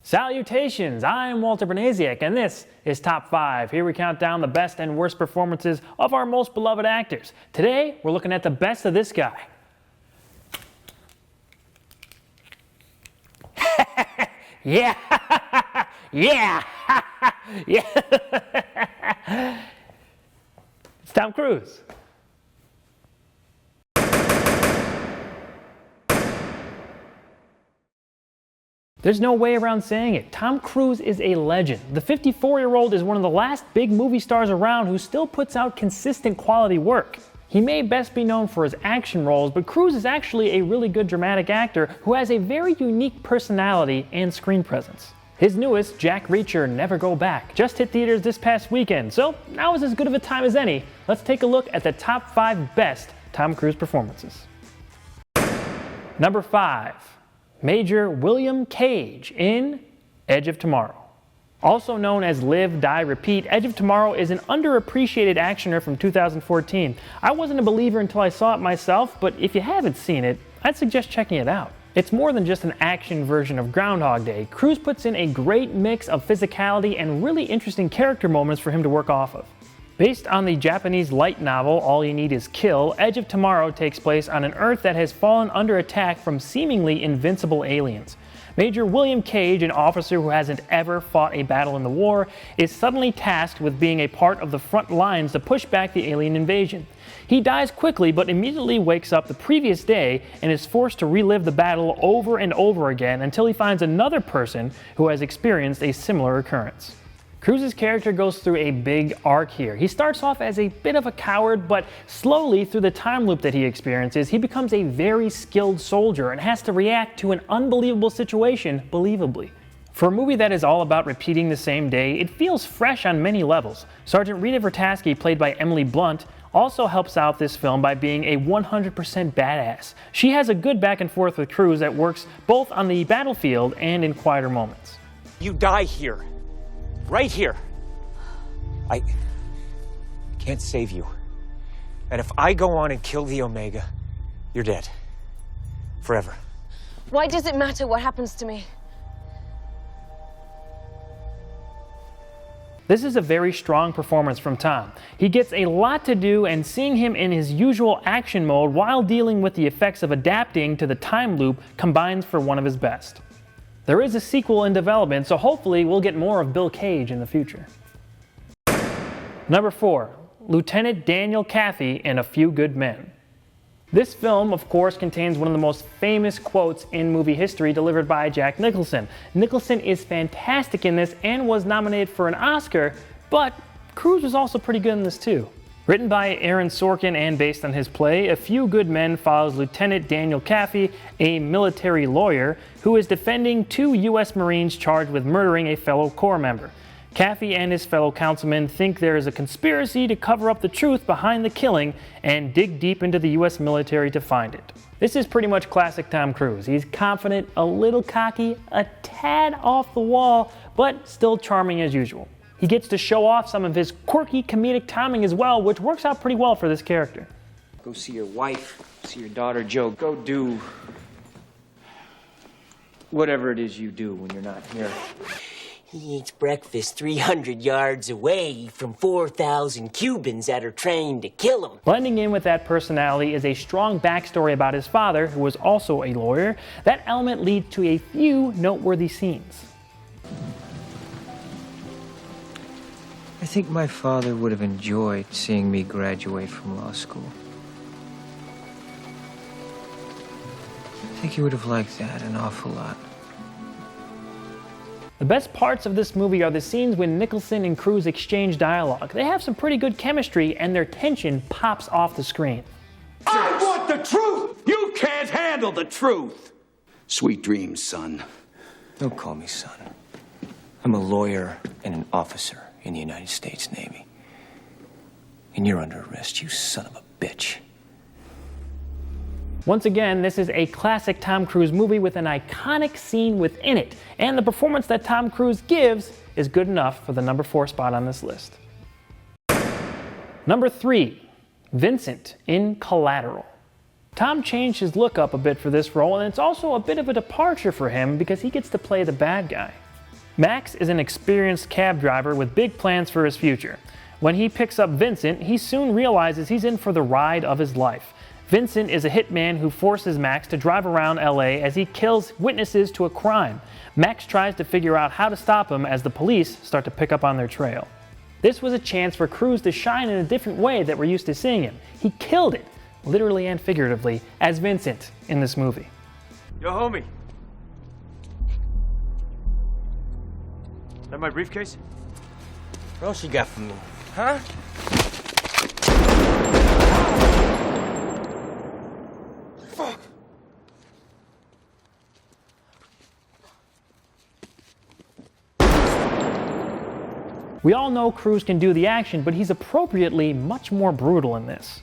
Salutations, I'm Walter Bernasiak, and this is Top 5. Here we count down the best and worst performances of our most beloved actors. Today, we're looking at the best of this guy. Yeah, yeah, yeah. It's Tom Cruise. There's no way around saying it. Tom Cruise is a legend. The 54-year-old is one of the last big movie stars around who still puts out consistent quality work. He may best be known for his action roles, but Cruise is actually a really good dramatic actor who has a very unique personality and screen presence. His newest, Jack Reacher Never Go Back, just hit theaters this past weekend, so now is as good of a time as any. Let's take a look at the top 5 best Tom Cruise performances. Number 5. Major William Cage in Edge of Tomorrow. Also known as Live, Die, Repeat, Edge of Tomorrow is an underappreciated actioner from 2014. I wasn't a believer until I saw it myself, but if you haven't seen it, I'd suggest checking it out. It's more than just an action version of Groundhog Day. Cruise puts in a great mix of physicality and really interesting character moments for him to work off of. Based on the Japanese light novel All You Need Is Kill, Edge of Tomorrow takes place on an Earth that has fallen under attack from seemingly invincible aliens. Major William Cage, an officer who hasn't ever fought a battle in the war, is suddenly tasked with being a part of the front lines to push back the alien invasion. He dies quickly but immediately wakes up the previous day and is forced to relive the battle over and over again until he finds another person who has experienced a similar occurrence. Cruise's character goes through a big arc here. He starts off as a bit of a coward, but slowly through the time loop that he experiences, he becomes a very skilled soldier and has to react to an unbelievable situation believably. For a movie that is all about repeating the same day, it feels fresh on many levels. Sergeant Rita Vertasky, played by Emily Blunt, also helps out this film by being a 100% badass. She has a good back and forth with Cruise that works both on the battlefield and in quieter moments. You die here. Right here. I can't save you. And if I go on and kill the Omega, you're dead. Forever. Why does it matter what happens to me? This is a very strong performance from Tom. He gets a lot to do, and seeing him in his usual action mode while dealing with the effects of adapting to the time loop combines for one of his best. There is a sequel in development, so hopefully we'll get more of Bill Cage in the future. Number 4. Lieutenant Daniel Kaffee in A Few Good Men. This film, of course, contains one of the most famous quotes in movie history delivered by Jack Nicholson. Nicholson is fantastic in this and was nominated for an Oscar, but Cruise was also pretty good in this too. Written by Aaron Sorkin and based on his play, A Few Good Men follows Lieutenant Daniel Kaffee, a military lawyer, who is defending 2 U.S. Marines charged with murdering a fellow Corps member. Kaffee and his fellow councilmen think there is a conspiracy to cover up the truth behind the killing and dig deep into the U.S. military to find it. This is pretty much classic Tom Cruise. He's confident, a little cocky, a tad off the wall, but still charming as usual. He gets to show off some of his quirky comedic timing as well, which works out pretty well for this character. Go see your wife, see your daughter Jo. Go do whatever it is you do when you're not here. He eats breakfast 300 yards away from 4,000 Cubans that are trained to kill him. Blending in with that personality is a strong backstory about his father, who was also a lawyer. That element leads to a few noteworthy scenes. I think my father would have enjoyed seeing me graduate from law school. I think he would have liked that an awful lot. The best parts of this movie are the scenes when Nicholson and Cruise exchange dialogue. They have some pretty good chemistry and their tension pops off the screen. I want the truth! You can't handle the truth! Sweet dreams, son. Don't call me son. I'm a lawyer and an officer in the United States Navy. And you're under arrest, you son of a bitch. Once again, this is a classic Tom Cruise movie with an iconic scene within it, and the performance that Tom Cruise gives is good enough for the number 4 spot on this list. Number 3, Vincent in Collateral. Tom changed his look up a bit for this role, and it's also a bit of a departure for him because he gets to play the bad guy. Max is an experienced cab driver with big plans for his future. When he picks up Vincent, he soon realizes he's in for the ride of his life. Vincent is a hitman who forces Max to drive around LA as he kills witnesses to a crime. Max tries to figure out how to stop him as the police start to pick up on their trail. This was a chance for Cruise to shine in a different way that we're used to seeing him. He killed it, literally and figuratively, as Vincent in this movie. Yo, homie. That my briefcase? What else you got for me? Huh? Fuck. We all know Cruise can do the action, but he's appropriately much more brutal in this.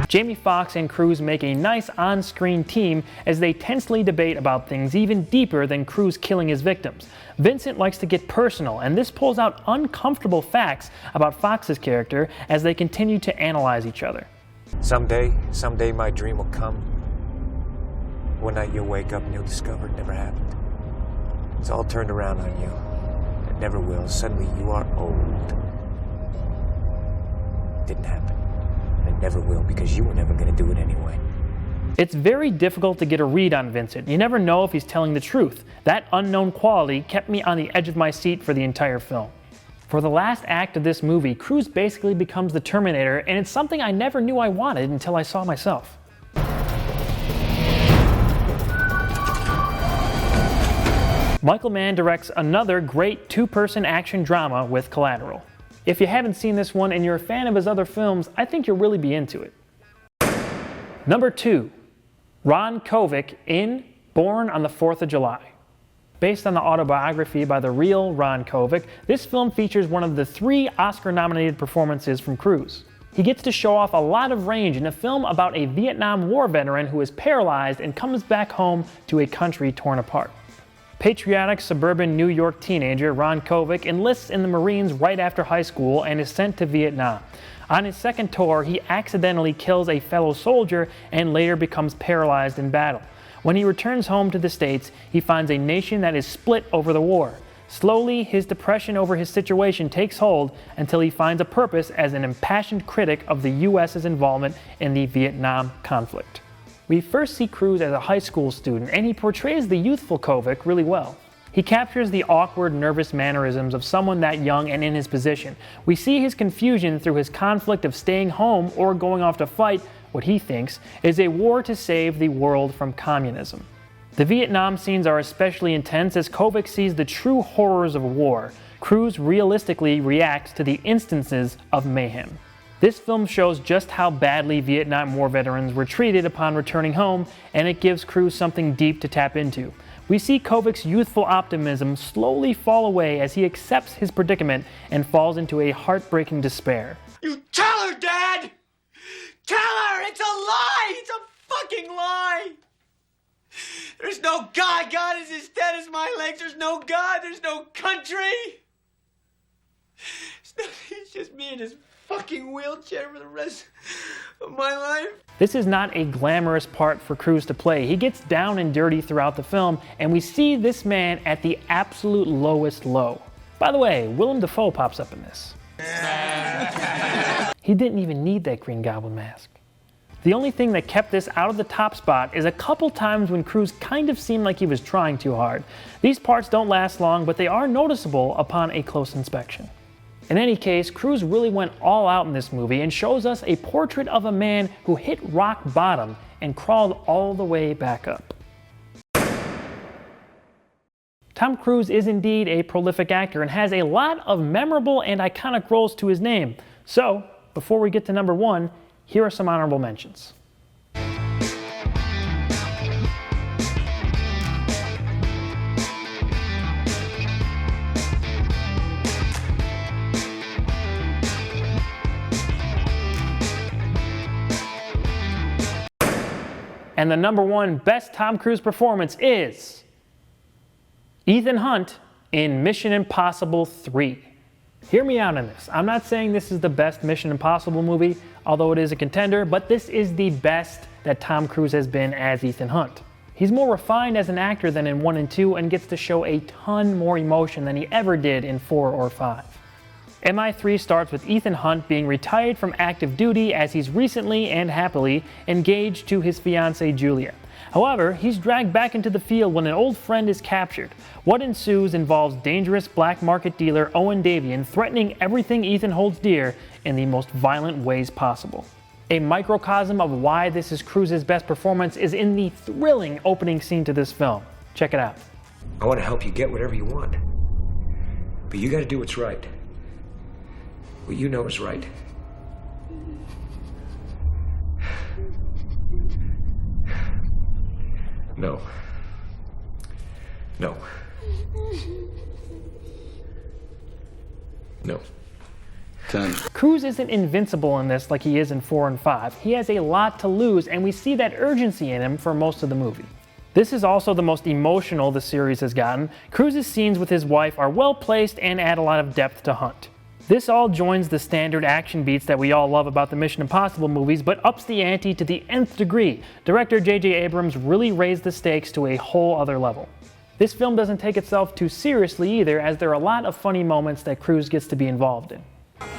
Jamie Foxx and Cruise make a nice on-screen team as they tensely debate about things even deeper than Cruise killing his victims. Vincent likes to get personal, and this pulls out uncomfortable facts about Foxx's character as they continue to analyze each other. Someday my dream will come. One night you'll wake up and you'll discover it never happened. It's all turned around on you. It never will. Suddenly you are old. It didn't happen. It never will, because you were never going to do it anyway. It's very difficult to get a read on Vincent. You never know if he's telling the truth. That unknown quality kept me on the edge of my seat for the entire film. For the last act of this movie, Cruise basically becomes the Terminator, and it's something I never knew I wanted until I saw myself. Michael Mann directs another great two-person action drama with Collateral. If you haven't seen this one and you're a fan of his other films, I think you'll really be into it. Number 2, Ron Kovic in Born on the 4th of July. Based on the autobiography by the real Ron Kovic, this film features one of the 3 Oscar-nominated performances from Cruise. He gets to show off a lot of range in a film about a Vietnam War veteran who is paralyzed and comes back home to a country torn apart. Patriotic suburban New York teenager Ron Kovic enlists in the Marines right after high school and is sent to Vietnam. On his second tour, he accidentally kills a fellow soldier and later becomes paralyzed in battle. When he returns home to the States, he finds a nation that is split over the war. Slowly, his depression over his situation takes hold until he finds a purpose as an impassioned critic of the U.S.'s involvement in the Vietnam conflict. We first see Cruise as a high school student, and he portrays the youthful Kovic really well. He captures the awkward, nervous mannerisms of someone that young and in his position. We see his confusion through his conflict of staying home or going off to fight what he thinks is a war to save the world from communism. The Vietnam scenes are especially intense as Kovic sees the true horrors of war. Cruise realistically reacts to the instances of mayhem. This film shows just how badly Vietnam War veterans were treated upon returning home, and it gives Cruise something deep to tap into. We see Kovic's youthful optimism slowly fall away as he accepts his predicament and falls into a heartbreaking despair. You tell her, Dad! Tell her! It's a lie! It's a fucking lie! There's no God. God is as dead as my legs. There's no God. There's no country. It's just me in this fucking wheelchair for the rest of my life. This is not a glamorous part for Cruise to play. He gets down and dirty throughout the film, and we see this man at the absolute lowest low. By the way, Willem Dafoe pops up in this. He didn't even need that Green Goblin mask. The only thing that kept this out of the top spot is a couple times when Cruise kind of seemed like he was trying too hard. These parts don't last long, but they are noticeable upon a close inspection. In any case, Cruise really went all out in this movie and shows us a portrait of a man who hit rock bottom and crawled all the way back up. Tom Cruise is indeed a prolific actor and has a lot of memorable and iconic roles to his name. So, before we get to number 1, here are some honorable mentions. And the number 1 best Tom Cruise performance is Ethan Hunt in Mission Impossible 3. Hear me out on this. I'm not saying this is the best Mission Impossible movie, although it is a contender, but this is the best that Tom Cruise has been as Ethan Hunt. He's more refined as an actor than in 1 and 2 and gets to show a ton more emotion than he ever did in 4 or 5. MI3 starts with Ethan Hunt being retired from active duty as he's recently and happily engaged to his fiancée Julia. However, he's dragged back into the field when an old friend is captured. What ensues involves dangerous black market dealer Owen Davian threatening everything Ethan holds dear in the most violent ways possible. A microcosm of why this is Cruise's best performance is in the thrilling opening scene to this film. Check it out. I want to help you get whatever you want. But you got to do what's right. What you know is right. No. No. No. 10. Cruise isn't invincible in this like he is in 4 and 5. He has a lot to lose, and we see that urgency in him for most of the movie. This is also the most emotional the series has gotten. Cruise's scenes with his wife are well placed and add a lot of depth to Hunt. This all joins the standard action beats that we all love about the Mission Impossible movies, but ups the ante to the nth degree. Director J.J. Abrams really raised the stakes to a whole other level. This film doesn't take itself too seriously either, as there are a lot of funny moments that Cruise gets to be involved in.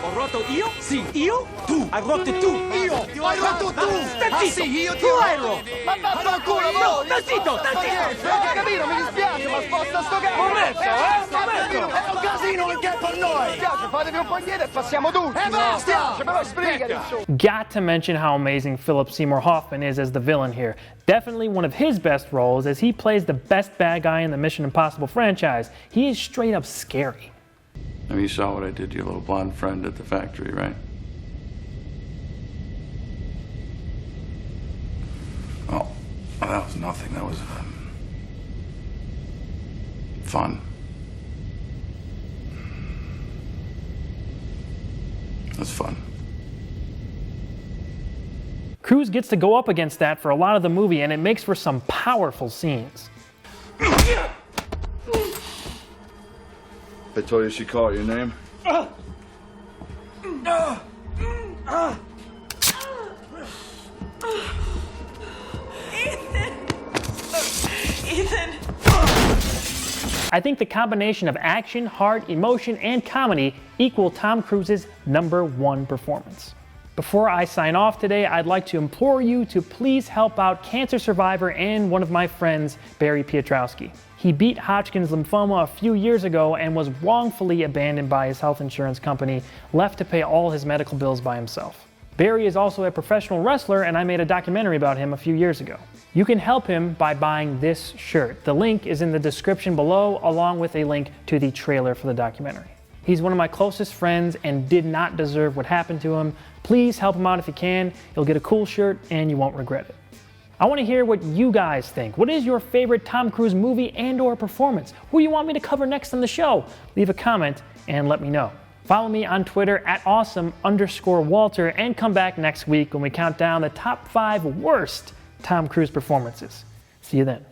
Ho rotto io? Sì, io? Tu! Hai rotto tu! Io! Hai rotto tu! Sta zitto! io Tu hai rotto! Ma vaffanculo, No, sta zitto! Sta zitto! Hai capito? Mi dispiace, ma sposta sto cazzo! Momento, È un casino che è per noi! Mi dispiace, fatevi un po' indietro e passiamo tutti! Basta! Però sbrigati, su! Got to mention how amazing Philip Seymour Hoffman is as the villain here. Definitely one of his best roles, as he plays the best bad guy in the Mission Impossible franchise. He is straight up scary. I mean, you saw what I did to your little blonde friend at the factory, right? Oh, that was nothing. That was fun. That's fun. Cruise gets to go up against that for a lot of the movie, and it makes for some powerful scenes. I told you she called your name? Ethan! I think the combination of action, heart, emotion, and comedy equal Tom Cruise's #1 performance. Before I sign off today, I'd like to implore you to please help out cancer survivor and one of my friends, Barry Piotrowski. He beat Hodgkin's lymphoma a few years ago and was wrongfully abandoned by his health insurance company, left to pay all his medical bills by himself. Barry is also a professional wrestler, and I made a documentary about him a few years ago. You can help him by buying this shirt. The link is in the description below, along with a link to the trailer for the documentary. He's one of my closest friends and did not deserve what happened to him. Please help him out if you can. You'll get a cool shirt and you won't regret it. I want to hear what you guys think. What is your favorite Tom Cruise movie and or performance? Who do you want me to cover next on the show? Leave a comment and let me know. Follow me on Twitter at awesome_Walter and come back next week when we count down the top 5 worst Tom Cruise performances. See you then.